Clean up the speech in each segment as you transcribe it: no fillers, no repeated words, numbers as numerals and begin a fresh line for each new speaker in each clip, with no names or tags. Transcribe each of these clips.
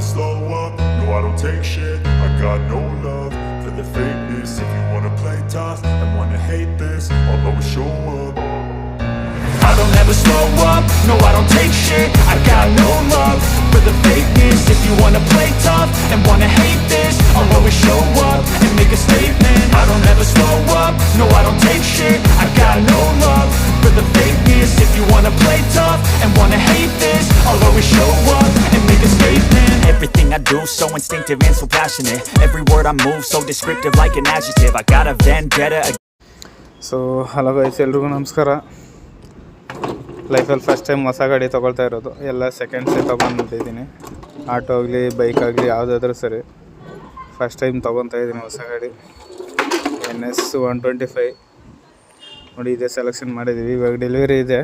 never slow up, no I don't take shit. I got no love for the fakeness. If you wanna play tough and wanna hate this, I'll always show up. I don't ever slow up, no I don't take shit. I got no love for the fakeness. If you wanna play tough and wanna hate this, I'll always show up and make a statement. I don't ever slow up, no I don't take shit. I got no love for the fakeness. If you wanna play tough and wanna hate this, I'll always show up and make a statement. Everything I do so instinctive and so passionate. Every word I move so descriptive like an adjective. I got a vendetta.
So hello guys, ಎಲ್ರಿಗೂ ನಮಸ್ಕಾರ. ಲೈಫಲ್ಲಿ first time ಹೊಸ ಗಾಡಿ ತೊಗೊಳ್ತಾ ಇರೋದು. ಎಲ್ಲ ಸೆಕೆಂಡ್ಸೇ ತೊಗೊಂಡಿದ್ದೀನಿ. Auto ಆಗಲಿ ಬೈಕ್ ಆಗಲಿ ಯಾವುದಾದ್ರೂ ಸರಿ ಫಸ್ಟ್ ಟೈಮ್ ತೊಗೊತಾ ಇದ್ದೀನಿ ಹೊಸ ಗಾಡಿ. NS 125 ನೋಡಿ, ಇದೇ ಸೆಲೆಕ್ಷನ್ ಮಾಡಿದ್ದೀವಿ. ಇವಾಗ ಡೆಲಿವರಿ ಇದೆ,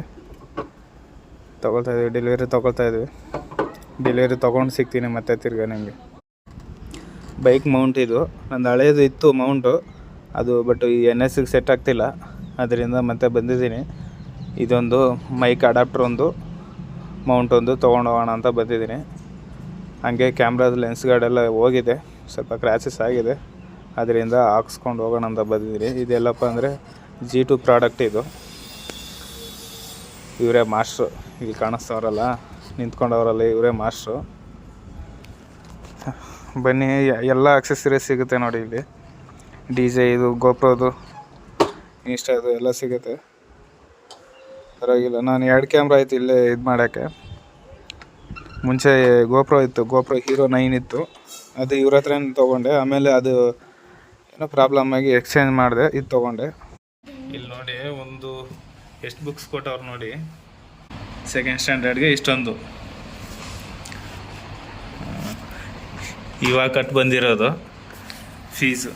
ಡೆಲಿವರಿ ತೊಗೊಂಡು ಸಿಗ್ತೀನಿ ಮತ್ತೆ ತಿರ್ಗಾ ನಿಮಗೆ. ಬೈಕ್ ಮೌಂಟ್ ಇದು ನಂದು ಹಳೇದು ಇತ್ತು ಮೌಂಟು, ಅದು ಬಟ್ ಈ NSಗೆ ಸೆಟ್ ಆಗ್ತಿಲ್ಲ, ಅದರಿಂದ ಮತ್ತೆ ಬಂದಿದ್ದೀನಿ. ಇದೊಂದು ಮೈಕ್ ಅಡಾಪ್ಟರ್ ಒಂದು ಮೌಂಟ್ ಒಂದು ತೊಗೊಂಡು ಹೋಗೋಣ ಅಂತ ಬಂದಿದ್ದೀನಿ. ಹಾಗೆ ಕ್ಯಾಮ್ರಾದ ಲೆನ್ಸ್ ಗಾರ್ಡೆಲ್ಲ ಹೋಗಿದೆ, ಸ್ವಲ್ಪ ಕ್ರ್ಯಾಚಸ್ ಆಗಿದೆ, ಅದರಿಂದ ಹಾಕ್ಸ್ಕೊಂಡು ಹೋಗೋಣ ಅಂತ ಬಂದಿದ್ದೀನಿ. ಇದೆಲ್ಲಪ್ಪ ಅಂದರೆ G2 ಪ್ರಾಡಕ್ಟ್ ಇದು. ಇವರೇ ಮಾಸ್ಟ್ರು, ಇಲ್ಲಿ ಕಾಣಿಸ್ತವ್ರಲ್ಲ ನಿಂತ್ಕೊಂಡವರಲ್ಲ, ಇವರೇ ಮಾಸ್ಟ್ರು. ಬನ್ನಿ, ಎಲ್ಲ ಆಕ್ಸೆಸರೀಸ್ ಸಿಗುತ್ತೆ ನೋಡಿ ಇಲ್ಲಿ. DJ ಇದು, ಗೋಪ್ರೋದು, ಇನ್ಸ್ಟಾದು ಎಲ್ಲ ಸಿಗುತ್ತೆ, ಪರವಾಗಿಲ್ಲ. ನಾನು 2 ಕ್ಯಾಮ್ರಾ ಆಯಿತು ಇಲ್ಲೇ ಇದು ಮಾಡೋಕ್ಕೆ. ಮುಂಚೆ ಗೋಪ್ರೋ ಇತ್ತು, ಗೋಪ್ರೋ ಹೀರೋ 9 ಇತ್ತು, ಅದು ಇವ್ರ ಹತ್ರನೇ ತೊಗೊಂಡೆ. ಆಮೇಲೆ ಅದು ಏನೋ ಪ್ರಾಬ್ಲಮ್ ಆಗಿ ಎಕ್ಸ್ಚೇಂಜ್ ಮಾಡಿದೆ, ಇದು ತೊಗೊಂಡೆ. ಇಲ್ಲಿ ನೋಡಿ, ಒಂದು ಎಷ್ಟು ಬುಕ್ಸ್ ಕೊಟ್ಟವ್ರು ನೋಡಿ. ಸೆಕೆಂಡ್ ಸ್ಟ್ಯಾಂಡರ್ಡ್ಗೆ ಇಷ್ಟೊಂದು ಇವಾಗ ಕಟ್ ಬಂದಿರೋದು ಫೀಸು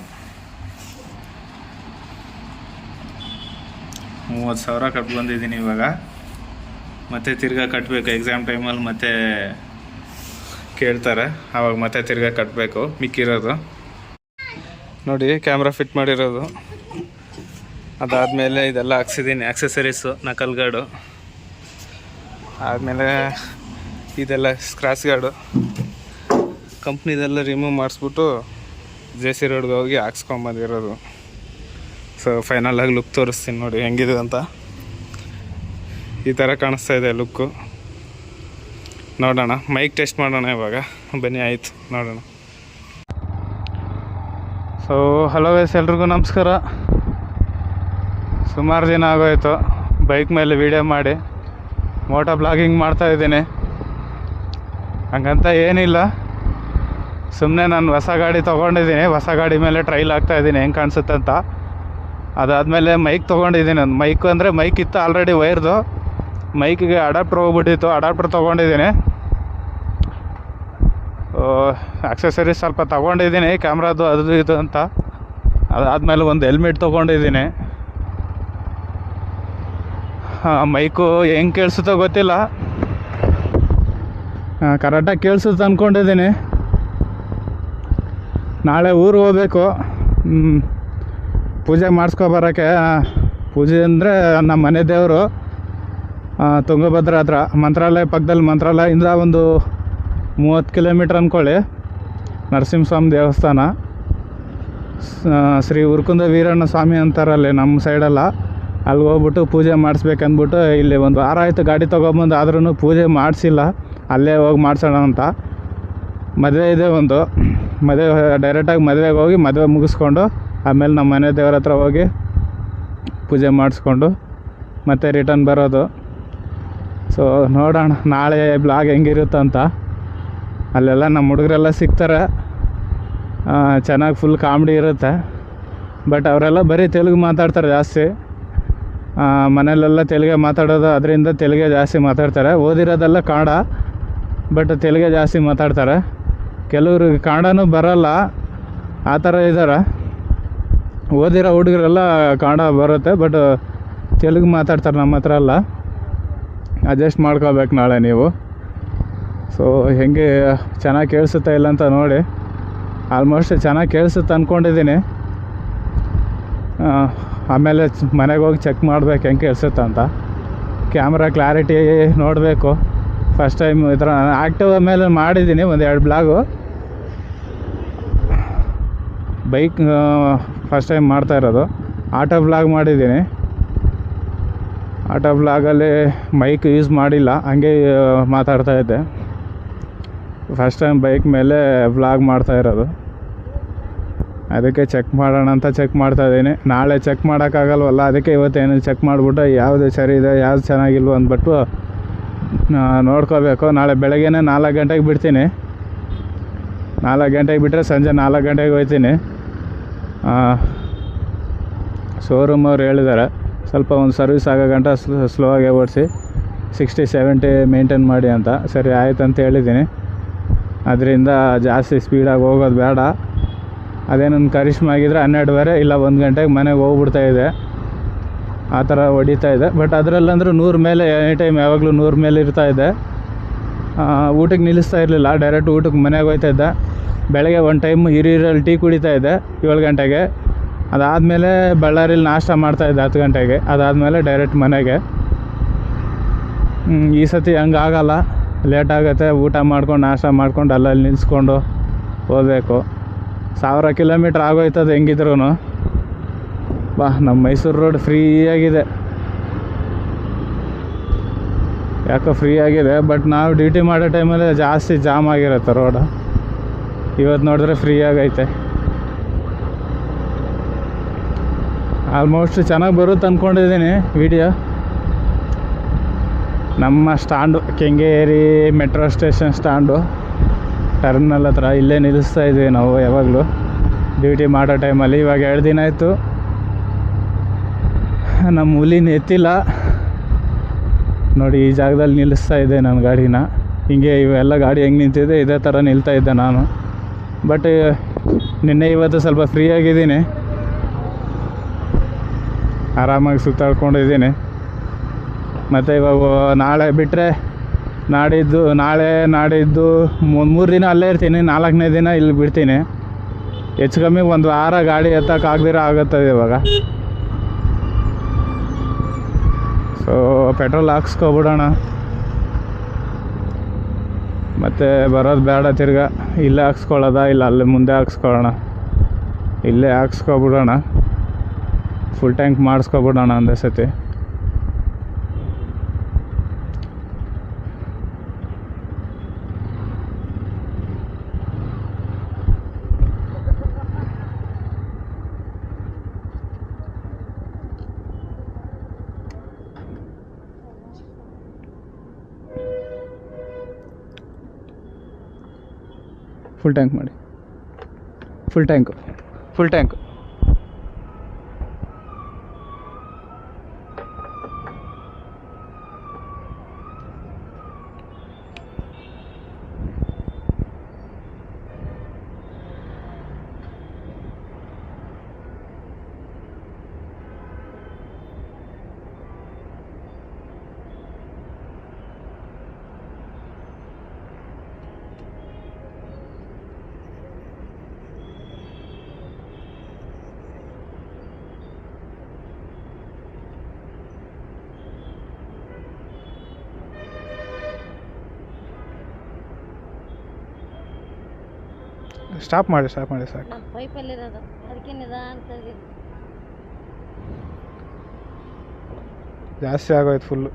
30,000 ಕಟ್ ಬಂದಿದ್ದೀನಿ ಇವಾಗ. ಮತ್ತೆ ತಿರ್ಗಾ ಕಟ್ಟಬೇಕು, ಎಕ್ಸಾಮ್ ಟೈಮಲ್ಲಿ ಮತ್ತೆ ಕೇಳ್ತಾರೆ, ಆವಾಗ ಮತ್ತೆ ತಿರ್ಗಾ ಕಟ್ಟಬೇಕು ಮಿಕ್ಕಿರೋದು. ನೋಡಿ, ಕ್ಯಾಮ್ರಾ ಫಿಟ್ ಮಾಡಿರೋದು. ಅದಾದಮೇಲೆ ಇದೆಲ್ಲ ಹಾಕ್ಸಿದ್ದೀನಿ ಆಕ್ಸೆಸರೀಸು, ನಕಲ್ ಗಾರ್ಡು, ಆದಮೇಲೆ ಇದೆಲ್ಲ ಸ್ಕ್ರಾಚ್ ಗಾರ್ಡು ಕಂಪ್ನಿದೆಲ್ಲ ರಿಮೂವ್ ಮಾಡಿಸ್ಬಿಟ್ಟು JC ರೋಡ್ಗೆ ಹೋಗಿ ಹಾಕ್ಸ್ಕೊಂಬಂದಿರೋದು. ಸೊ ಫೈನಲಾಗಿ ಲುಕ್ ತೋರಿಸ್ತೀನಿ ನೋಡಿ ಹೆಂಗಿದೆ ಅಂತ. ಈ ಥರ ಕಾಣಿಸ್ತಾ ಇದೆ ಲುಕ್ಕು. ನೋಡೋಣ, ಮೈಕ್ ಟೆಸ್ಟ್ ಮಾಡೋಣ ಇವಾಗ. ಬನ್ನಿ, ಆಯಿತು, ನೋಡೋಣ. ಸೊ ಹಲೋ ಗೈಸ್, ಎಲ್ರಿಗೂ ನಮಸ್ಕಾರ. ಸುಮಾರು ದಿನ ಆಗೋಯ್ತು ಬೈಕ್ ಮೇಲೆ ವೀಡಿಯೋ ಮಾಡಿ, ಮೋಟೋ ಬ್ಲಾಗಿಂಗ್ ಮಾಡ್ತಾಯಿದ್ದೀನಿ. ಹಂಗಂತ ಏನಿಲ್ಲ, ಸುಮ್ಮನೆ ನಾನು ಹೊಸ ಗಾಡಿ ತೊಗೊಂಡಿದ್ದೀನಿ, ಹೊಸ ಗಾಡಿ ಮೇಲೆ ಟ್ರೈಲ್ ಆಗ್ತಾಯಿದ್ದೀನಿ ಹೆಂಗೆ ಕಾಣಿಸುತ್ತೆ ಅಂತ. ಅದಾದಮೇಲೆ ಮೈಕ್ ತೊಗೊಂಡಿದ್ದೀನಿ. ಒಂದು ಮೈಕ್ ಅಂದರೆ ಮೈಕ್ ಇತ್ತು ಆಲ್ರೆಡಿ ವೈರ್ದು, ಮೈಕಿಗೆ ಅಡಾಪ್ಟರ್ ಹೋಗ್ಬಿಟ್ಟಿತ್ತು, ಅಡಾಪ್ಟರ್ ತೊಗೊಂಡಿದ್ದೀನಿ. ಆಕ್ಸೆಸರೀಸ್ ಸ್ವಲ್ಪ ತೊಗೊಂಡಿದ್ದೀನಿ, ಕ್ಯಾಮ್ರಾದು ಅದು ಇದು ಅಂತ. ಅದಾದಮೇಲೆ ಒಂದು ಹೆಲ್ಮೆಟ್ ತೊಗೊಂಡಿದ್ದೀನಿ. ಮೈಕು ಹೆಂಗೆ ಕೇಳಿಸುತ್ತೋ ಗೊತ್ತಿಲ್ಲ, ಕರೆಕ್ಟಾಗಿ ಕೇಳಿಸುತ್ತೆ ಅಂದ್ಕೊಂಡಿದ್ದೀನಿ. ನಾಳೆ ಊರಿಗೆ ಹೋಗ್ಬೇಕು, ಪೂಜೆ ಮಾಡಿಸ್ಕೊಬರೋಕ್ಕೆ. ಪೂಜೆ ಅಂದರೆ ನಮ್ಮ ಮನೆ ದೇವರು ತುಂಗಭದ್ರಾ ಹತ್ರ, ಮಂತ್ರಾಲಯ ಪಕ್ಕದಲ್ಲಿ. ಮಂತ್ರಾಲಯದಿಂದ ಒಂದು 30 ಕಿಲೋಮೀಟ್ರ್ ಅಂದ್ಕೊಳ್ಳಿ, ನರಸಿಂಹಸ್ವಾಮಿ ದೇವಸ್ಥಾನ. ಶ್ರೀ ಉರ್ಕುಂದ ವೀರಣ್ಣ ಸ್ವಾಮಿ ಅಂತಾರಲ್ಲಿ ನಮ್ಮ ಸೈಡೆಲ್ಲ. ಅಲ್ಲಿ ಹೋಗ್ಬಿಟ್ಟು ಪೂಜೆ ಮಾಡಿಸ್ಬೇಕಂದ್ಬಿಟ್ಟು, ಇಲ್ಲಿ ಒಂದು ವಾರ ಆಯಿತು ಗಾಡಿ ತೊಗೊಬಂದು, ಆದ್ರೂ ಪೂಜೆ ಮಾಡಿಸಿಲ್ಲ. ಅಲ್ಲೇ ಹೋಗಿ ಮಾಡಿಸೋಣ ಅಂತ. ಮದುವೆ ಇದೆ ಒಂದು, ಮದುವೆ ಡೈರೆಕ್ಟಾಗಿ ಮದುವೆಗೆ ಹೋಗಿ ಮದುವೆ ಮುಗಿಸ್ಕೊಂಡು ಆಮೇಲೆ ನಮ್ಮ ಮನೆ ದೇವರ ಹತ್ರ ಹೋಗಿ ಪೂಜೆ ಮಾಡಿಸ್ಕೊಂಡು ಮತ್ತೆ ರಿಟರ್ನ್ ಬರೋದು. ಸೊ ನೋಡೋಣ ನಾಳೆ ಬ್ಲಾಗ್ ಹೆಂಗಿರುತ್ತಂತ. ಅಲ್ಲೆಲ್ಲ ನಮ್ಮ ಹುಡುಗರೆಲ್ಲ ಸಿಗ್ತಾರೆ, ಚೆನ್ನಾಗಿ ಫುಲ್ ಕಾಮಿಡಿ ಇರುತ್ತೆ. ಬಟ್ ಅವರೆಲ್ಲ ಬರೀ ತೆಲುಗು ಮಾತಾಡ್ತಾರೆ ಜಾಸ್ತಿ. ಮನೇಲೆಲ್ಲ ತೆಲುಗೇ ಮಾತಾಡೋದು, ಅದರಿಂದ ತೆಲುಗೇ ಜಾಸ್ತಿ ಮಾತಾಡ್ತಾರೆ. ಓದಿರೋದೆಲ್ಲ ಕನ್ನಡ, ಬಟ್ ತೆಲುಗೇ ಜಾಸ್ತಿ ಮಾತಾಡ್ತಾರೆ. ಕೆಲವ್ರಿಗೆ ಕನ್ನಡನೂ ಬರೋಲ್ಲ, ಆ ಥರ ಇದ್ದಾರೆ. ಓದಿರೋ ಹುಡುಗರೆಲ್ಲ ಕನ್ನಡ ಬರುತ್ತೆ, ಬಟ್ ತೆಲುಗು ಮಾತಾಡ್ತಾರೆ ನಮ್ಮ ಹತ್ರ ಎಲ್ಲ. ಅಡ್ಜಸ್ಟ್ ಮಾಡ್ಕೋಬೇಕು ನಾಳೆ ನೀವು. ಸೊ ಹೆಂಗೆ ಚೆನ್ನಾಗಿ ಕೇಳಿಸುತ್ತಾ ಇಲ್ಲ ಅಂತ ನೋಡಿ. ಆಲ್ಮೋಸ್ಟ್ ಚೆನ್ನಾಗಿ ಕೇಳಿಸುತ್ತೆ ಅಂದ್ಕೊಂಡಿದ್ದೀನಿ. ಆಮೇಲೆ ಮನೆಗೆ ಹೋಗಿ ಚೆಕ್ ಮಾಡ್ಬೇಕು ಹೆಂಗೆ ಕೇಳಿಸುತ್ತೆ ಅಂತ. ಕ್ಯಾಮ್ರಾ ಕ್ಲಾರಿಟಿ ನೋಡಬೇಕು, ಫಸ್ಟ್ ಟೈಮ್ ಈ ಥರ ಆ್ಯಕ್ಟಿವ್ ಮೇಲೆ ಮಾಡಿದ್ದೀನಿ ಒಂದು 2 ಬ್ಲಾಗು. ಬೈಕ್ ಫಸ್ಟ್ ಟೈಮ್ ಮಾಡ್ತಾ ಇರೋದು. ಆಟೋ ಬ್ಲಾಗ್ ಮಾಡಿದ್ದೀನಿ. ಆಟೋ ಬ್ಲಾಗಲ್ಲಿ ಮೈಕ್ ಯೂಸ್ ಮಾಡಿಲ್ಲ, ಹಂಗೆ ಮಾತಾಡ್ತಾಯಿದ್ದೆ. ಫಸ್ಟ್ ಟೈಮ್ ಬೈಕ್ ಮೇಲೆ ವ್ಲಾಗ್ ಮಾಡ್ತಾ ಇರೋದು. ಅದಕ್ಕೆ ಚೆಕ್ ಮಾಡೋಣ ಅಂತ ಚೆಕ್ ಮಾಡ್ತಾಯಿದ್ದೀನಿ. ನಾಳೆ ಚೆಕ್ ಮಾಡೋಕ್ಕಾಗಲ್ವಲ್ಲ, ಅದಕ್ಕೆ ಇವತ್ತೇನು ಚೆಕ್ ಮಾಡಿಬಿಟ್ಟು ಯಾವುದು ಸರಿ ಇದೆ ಯಾವುದು ಚೆನ್ನಾಗಿಲ್ವ ಅಂದ್ಬಿಟ್ಟು ನೋಡ್ಕೋಬೇಕು. ನಾಳೆ ಬೆಳಗ್ಗೆನೇ 4 ಗಂಟೆಗೆ ಬಿಡ್ತೀನಿ. 4 ಗಂಟೆಗೆ ಬಿಟ್ಟರೆ ಸಂಜೆ 4 ಗಂಟೆಗೆ ಹೋಗ್ತೀನಿ. ಶೋರೂಮ್ ಅವ್ರು ಹೇಳಿದ್ದಾರೆ ಸ್ವಲ್ಪ ಒಂದು ಸರ್ವಿಸ್ ಆಗೋ ಗಂಟ ಸ್ಲೋ ಆಗಿ ಓಡಿಸಿ 60-70 ಮೇಂಟೈನ್ ಮಾಡಿ ಅಂತ. ಸರಿ ಆಯ್ತು ಅಂತ ಹೇಳಿದ್ದೀನಿ. ಅದರಿಂದ ಜಾಸ್ತಿ ಸ್ಪೀಡಾಗಿ ಹೋಗೋದು ಬೇಡ. ಅದೇ ನನ್ನ ಕರಿಷ್ಮಾ ಆಗಿದ್ರೆ 12:30 ಇಲ್ಲ 1 ಗಂಟೆಗೆ ಮನೆಗೆ ಹೋಗ್ಬಿಡ್ತಾಯಿದೆ. ಆ ಥರ ಹೊಡಿತಾಯಿದೆ. ಬಟ್ ಅದರಲ್ಲಂದ್ರೂ 100 ಮೇಲೆ ಎನಿ ಟೈಮ್ ಯಾವಾಗಲೂ 100 ಮೇಲೆ ಇರ್ತಾಯಿದ್ದೆ. ಊಟಕ್ಕೆ ನಿಲ್ಲಿಸ್ತಾ ಇರಲಿಲ್ಲ, ಡೈರೆಕ್ಟ್ ಊಟಕ್ಕೆ ಮನೆಗೆ ಹೋಗ್ತಾಯಿದ್ದೆ. ಬೆಳಗ್ಗೆ ಒಂದು ಟೈಮ್ ಹಿರಿಯೂರಲ್ಲಿ ಟೀ ಕುಡಿತಾಯಿದ್ದೆ 7 ಗಂಟೆಗೆ. ಅದಾದಮೇಲೆ ಬಳ್ಳಾರಿಲಿ ನಾಷ್ಟ ಮಾಡ್ತಾಯಿದ್ದೆ 10 ಗಂಟೆಗೆ. ಅದಾದಮೇಲೆ ಡೈರೆಕ್ಟ್ ಮನೆಗೆ. ಈ ಸತಿ ಹಂಗಾಗಲ್ಲ, ಲೇಟ್ ಆಗುತ್ತೆ. ಊಟ ಮಾಡ್ಕೊಂಡು ನಾಷ್ಟ ಮಾಡ್ಕೊಂಡು ಅಲ್ಲಲ್ಲಿ ನಿಲ್ಲಿಸ್ಕೊಂಡು ಹೋಗ್ಬೇಕು. 1000 ಕಿಲೋಮೀಟ್ರ್ ಆಗೋಯ್ತದೆ ಹೆಂಗಿದ್ರೂ. ನಮ್ಮ ಮೈಸೂರು ರೋಡ್ ಫ್ರೀಯಾಗಿದೆ, ಯಾಕೋ ಫ್ರೀ ಆಗಿದೆ. ಬಟ್ ನಾವು ಡ್ಯೂಟಿ ಮಾಡೋ ಟೈಮಲ್ಲಿ ಜಾಸ್ತಿ ಜಾಮ್ ಆಗಿರುತ್ತೆ ರೋಡು. ಇವತ್ತು ನೋಡಿದ್ರೆ ಫ್ರೀ ಆಗೈತೆ. ಆಲ್ಮೋಸ್ಟ್ ಚೆನ್ನಾಗಿ ಬರುತ್ತೆ ಅಂದ್ಕೊಂಡಿದ್ದೀನಿ ವೀಡಿಯೋ. ನಮ್ಮ stand Kengeri metro station stand terminal ಹತ್ರ ಇಲ್ಲೇ ನಿಲ್ಲಿಸ್ತಾ ಇದ್ದೀವಿ ನಾವು ಯಾವಾಗಲೂ ಡ್ಯೂಟಿ ಮಾಡೋ ಟೈಮಲ್ಲಿ. ಇವಾಗ 2 ದಿನ ಆಯಿತು ನಮ್ಮ ಹುಲಿನ ಎತ್ತಿಲ್ಲ ನೋಡಿ. ಈ ಜಾಗದಲ್ಲಿ ನಿಲ್ಲಿಸ್ತಾ ಇದ್ದೆ ನನ್ನ ಗಾಡಿನ. ಹಿಂಗೆ ಇವೆಲ್ಲ ಗಾಡಿ ಹೆಂಗೆ ನಿಂತಿದೆ ಇದೇ ಥರ ನಿಲ್ತಾ ಇದ್ದೆ ನಾನು. ಬಟ್ ನಿನ್ನೆ ಇವತ್ತು ಸ್ವಲ್ಪ ಫ್ರೀ ಆಗಿದ್ದೀನಿ, ಆರಾಮಾಗಿ ಸುತ್ತಾಡ್ಕೊಂಡಿದ್ದೀನಿ. ಮತ್ತು ಇವಾಗ ನಾಳೆ ಬಿಟ್ಟರೆ ನಾಡಿದ್ದು 3 ದಿನ ಅಲ್ಲೇ ಇರ್ತೀನಿ. 4ನೇ ದಿನ ಇಲ್ಲಿ ಬಿಡ್ತೀನಿ. ಹೆಚ್ಚು ಕಮ್ಮಿ 1 ವಾರ ಗಾಡಿ ಎತ್ತಕ್ಕಾಗ್ದಿರ ಆಗುತ್ತದೆ ಇವಾಗ. ಸೊ ಪೆಟ್ರೋಲ್ ಹಾಕ್ಸ್ಕೊಬಿಡೋಣ, ಮತ್ತು ಬರೋದು ಬೇಡ. ತಿರ್ಗಾ ಇಲ್ಲೇ ಹಾಕ್ಸ್ಕೊಳ್ಳೋದ ಇಲ್ಲ ಅಲ್ಲಿ ಮುಂದೆ ಹಾಕ್ಸ್ಕೊಳ್ಳೋಣ. ಇಲ್ಲೇ ಹಾಕ್ಸ್ಕೊಬಿಡೋಣ, ಫುಲ್ ಟ್ಯಾಂಕ್ ಮಾಡಿಸ್ಕೊಬಿಡೋಣ ಒಂದೇ ಸತಿ. ಫುಲ್ ಟ್ಯಾಂಕ್ ಮಾಡಿ, ಫುಲ್ ಟ್ಯಾಂಕು. ಸ್ಟಾಪ್ ಮಾಡಿ ಸಾಕು.
ನಮ್ಮ ಪೈಪಲ್ಲಿರೋದು ಅದಕ್ಕೆ ನಿಧಾನ
ಜಾಸ್ತಿ ಆಗೋಯ್ತು ಫುಲ್ಲು.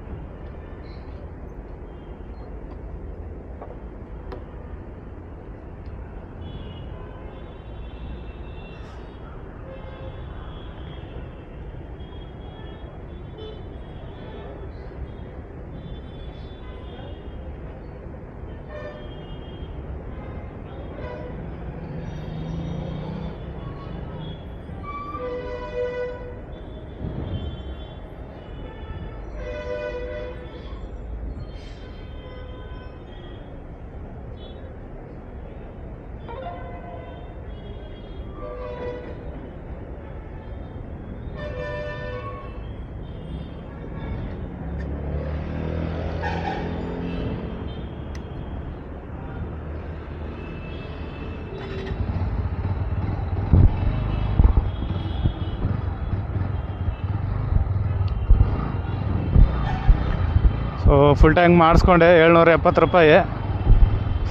ಫುಲ್ ಟ್ಯಾಂಕ್ ಮಾಡಿಸ್ಕೊಂಡೆ 770 ರೂಪಾಯಿ.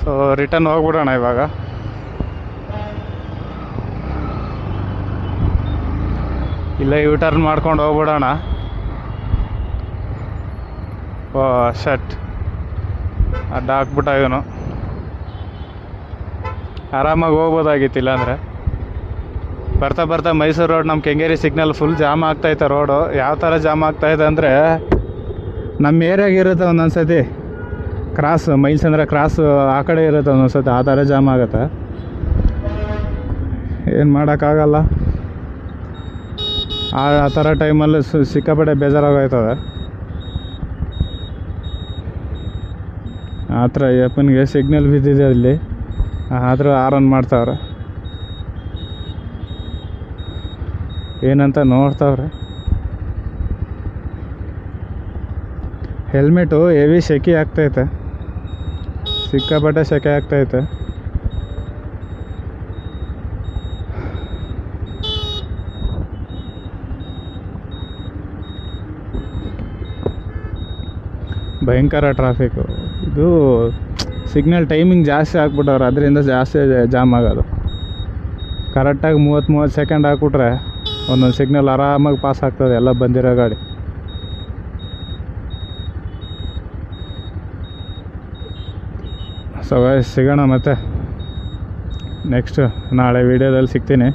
ಸೊ ರಿಟರ್ನ್ ಹೋಗ್ಬಿಡೋಣ ಇವಾಗ. ಇಲ್ಲೇ ಯೂ ಟರ್ನ್ ಮಾಡ್ಕೊಂಡು ಹೋಗ್ಬಿಡೋಣ. ಓ ಶಟ್, ಅಡ್ಡ ಹಾಕ್ಬಿಟ್ಟ ಇವನು. ಆರಾಮಾಗಿ ಹೋಗ್ಬೋದಾಗಿತ್ತು ಇಲ್ಲಾಂದರೆ. ಬರ್ತಾ ಬರ್ತಾ ಮೈಸೂರು ರೋಡ್ ನಮ್ಮ ಕೆಂಗೇರಿ ಸಿಗ್ನಲ್ ಫುಲ್ ಜಾಮ್ ಆಗ್ತಾಯಿತ್ತು. ರೋಡು ಯಾವ ಥರ ಜಾಮ್ ಆಗ್ತಾಯಿದೆ ಅಂದರೆ, ನಮ್ಮ ಏರಿಯಾಗೆ ಇರುತ್ತೆ ಒಂದೊಂದು ಸತಿ ಕ್ರಾಸ್, ಮೈಲ್ಸ್ ಅಂದರೆ ಕ್ರಾಸ್ ಆ ಕಡೆ ಇರುತ್ತೆ ಒಂದೊಂದು ಸತಿ, ಆ ಥರ ಜಾಮ್ ಆಗುತ್ತೆ. ಏನು ಮಾಡೋಕ್ಕಾಗಲ್ಲ. ಆ ಥರ ಟೈಮಲ್ಲಿ ಸಿಕ್ಕಾಪಟ್ಟೆ ಬೇಜಾರಾಗೋಯ್ತದೆ. ಆ ಥರ ಯಪ್ಪನಿಗೆ ಸಿಗ್ನಲ್ ಬಿದ್ದಿದೆ ಅಲ್ಲಿ, ಆದರೂ ಆರನ್ ಮಾಡ್ತಾವ್ರೆ. ಏನಂತ ನೋಡ್ತಾವ್ರೆ. ಹೆಲ್ಮೆಟು ಹೆವಿ ಸೆಕೆ ಆಗ್ತೈತೆ, ಸಿಕ್ಕಾಪಟ್ಟೆ ಸೆಕೆ ಆಗ್ತೈತೆ. ಭಯಂಕರ ಟ್ರಾಫಿಕ್ಕು. ಇದು ಸಿಗ್ನಲ್ ಟೈಮಿಂಗ್ ಜಾಸ್ತಿ ಹಾಕ್ಬಿಟ್ಟವ್ರೆ, ಅದರಿಂದ ಜಾಸ್ತಿ ಜಾಮ್ ಆಗೋದು. ಕರೆಕ್ಟಾಗಿ 30 ಸೆಕೆಂಡ್ ಹಾಕ್ಬಿಟ್ರೆ ಒಂದೊಂದು ಸಿಗ್ನಲ್ ಆರಾಮಾಗಿ ಪಾಸ್ ಆಗ್ತದೆ ಎಲ್ಲ ಬಂದಿರೋ ಗಾಡಿ. ಸೊ ಗೈಸ್, ಸಿಗೋಣ ಮತ್ತೆ ನೆಕ್ಸ್ಟ್ ನಾಳೆ ವೀಡಿಯೋದಲ್ಲಿ ಸಿಗ್ತೀನಿ.